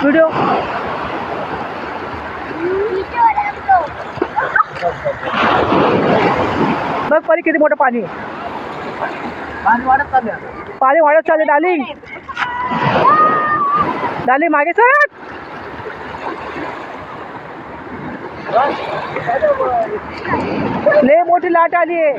video बघ परी किती मोठं पाणी पाणी वाढत चालले डार्लिंग डार्लिंग मागे सर लय मोठी लाट आली आहे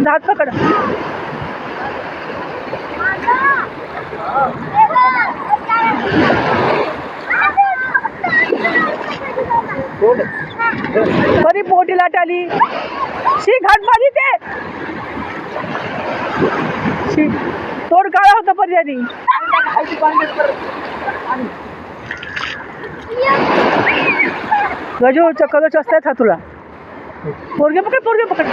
हात पकड बरी मोठी लाट आली शी घाट पाणी ते शी तोड काळा होता पर्यायी गजू चक्कर असतात हा तुला पोरगे पकड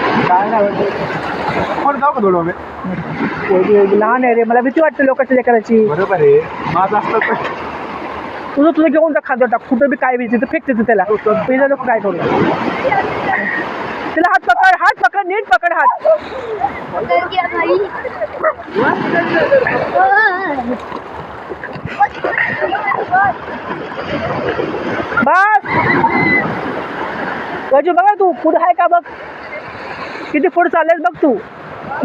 लहान आहे रे मला भीती वाटते लोकांच्या लेकराची बरोबर आहे माझं असतं तुझं घेऊन जा खाद्य टाक कुठं बी काय विचार फेकते तू त्याला पिझ्झा लोक काय करू तिला हात पकड नीट पकड हात बस गजू बघा तू पुढं आहे का बघ किती पुढे चाललेस बघ तू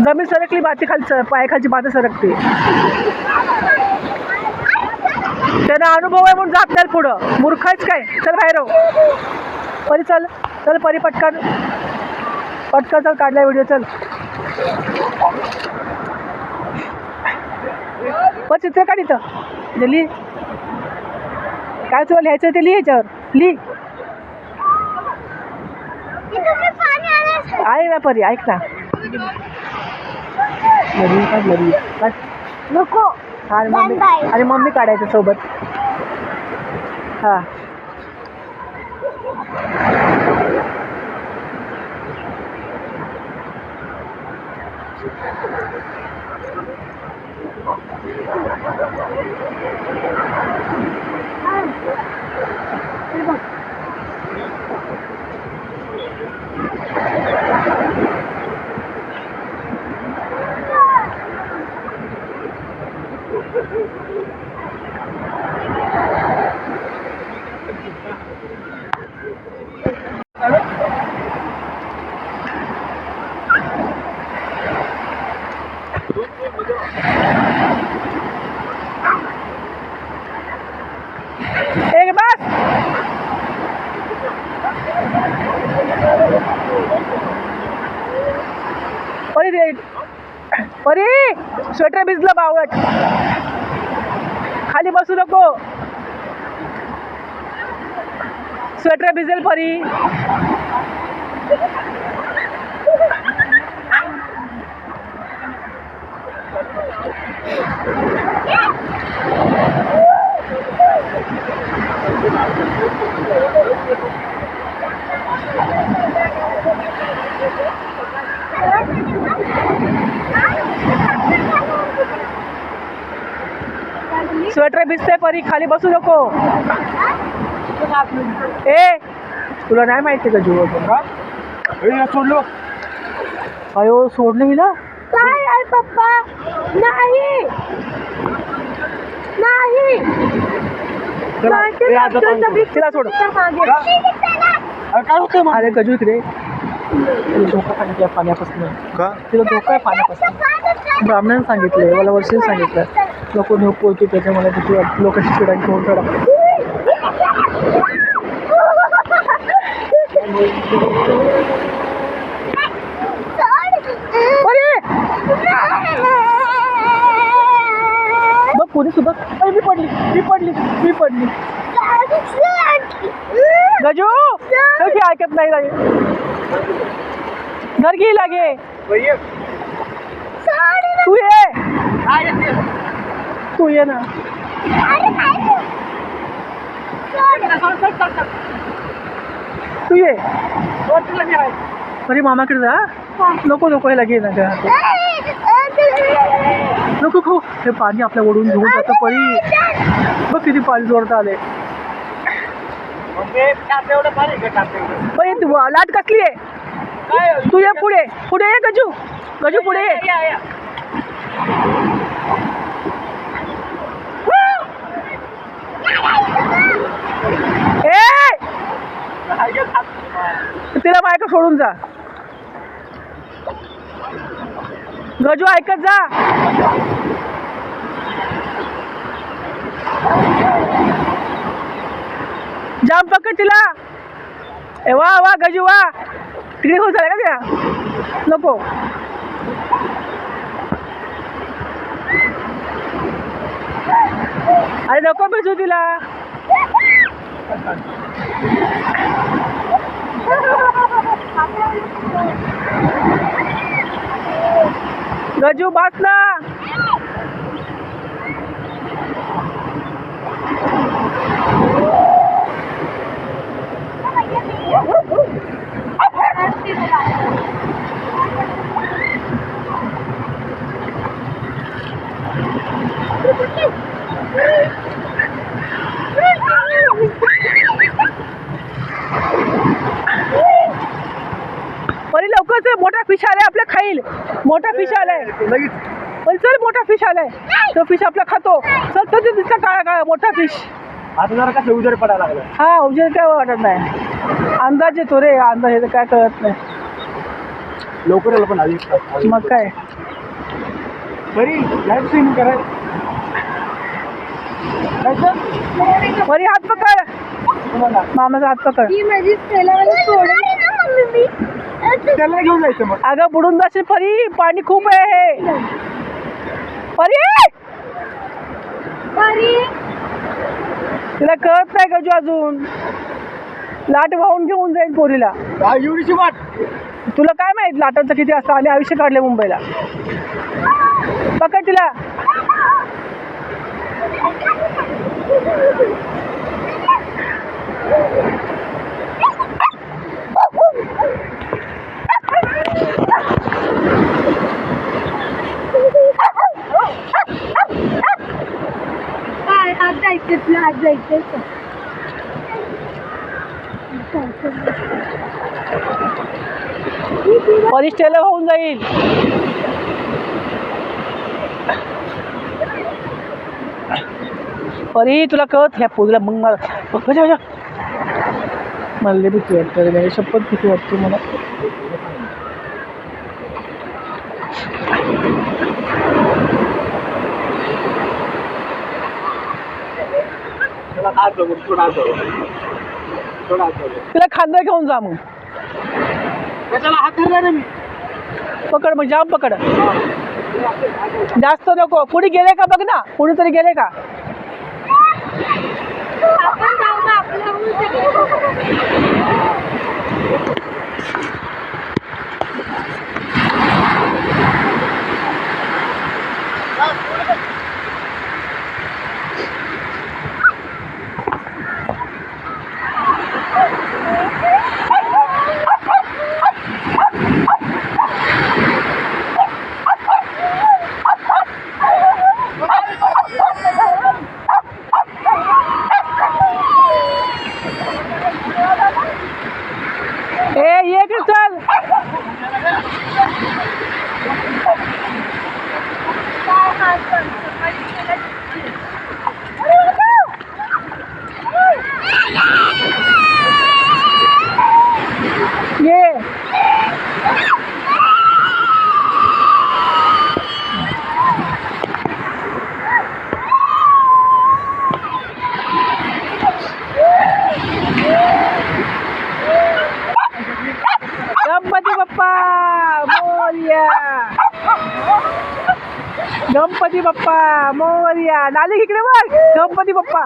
जमीन सरकली माती खाली पायाखालची माती सरकते त्यांना अनुभव आहे म्हणून जात नाही पुढं मूर्खाच काय चल बाहेर परी चल परी पटकन चल काढलाय व्हिडिओ चल पण चित्र काढ इथं लिही काय तुला लिहायचं ते लिह ह्याच्यावर लिह ऐक ना परी ऐक ना नको आणि मम्मी काढायचं सोबत हा एक बस परी स्वेटर भिजलं बावट खाली बसू नको स्वेटर भिजेल परी स्वेटर भिजते परी खाली बसू नको ए तुला नाही माहिती का जीव सोडलो अयो सोडलं हिला काय आहे पप्पा नाही तिला सोड काय होतं अरे गजू इकडे धोका पाण्यापासून तिला धोका आहे पाण्यापासून ब्राह्मणाने सांगितलं मला वर्षाने सांगितलं नको नको होती त्याच्या मला तिथे लोकांची चिडा घेऊन चढा बघ कोणी सुद्धा मी पडली गजू कशी ऐकत नाही लागे घर घे लागे तू ये ना तू ये अरे मामाकडे जा नको नको हे लागे ना नको खाऊ हे पाणी आपल्या ओढून घेऊन जातं परी बघ किती पाणी जोरत आले पण लाट कसली आहे तू ये पुढे पुढे ये गजू गजू पुढे ये तिला बायका सोडून जा गजू ऐकत जा जाम पकड तिला ए वा वा गजू वा तिकडे होत झालं का तिला नको अरे नको भेटू तिला गजू बात ना परी लवकर चल मोठा फिश आलाय आपल्या खाईल मोठा फिश आलाय परी चल मोठा फिश आलाय तो फिश आपला खातो चल तर दिसला काळा काळा मोठा फिश आता जरा कसं उजेड पडायला लागला हा उजेड काय वाटत नाही अंदाज येतो रे अंदाज येतो काय कळत नाही लवकर आलं पण आधी मग काय बरी लाईव्ह स्ट्रीम करायचं परी हात पकड मामाचा हात पकड ही माझी स्टेलावाली सोडली ना मम्मी मी त्याला घेऊन जायचं मग अगं बुडून जाशील परी पाणी खूप आहे हे परी परी तिला कळत नाही गजू अजून लाट वाहून घेऊन जाईल पोरीला एवढीची वाट तुला काय माहित लाटांचं किती असतं आम्ही आयुष्य काढले मुंबईला पकड तिला काय आज जायचं तुला आज जायचं परिस्टेला होऊन जाईल परी तुला कळत ह्या पोरीला मग मला मला भीती वाटतं शपथ भीती वाटते मला तिला खांदा घेऊन जा मग पकड मग जाम पकड जास्त नको कुणी गेले का बघ ना कुणीतरी गेले का आपण जाऊ ना ये की चल ये गणपती बाप्पा मोरया गणपती बाप्पा मोरया नाली इकडे बघ गणपती बाप्पा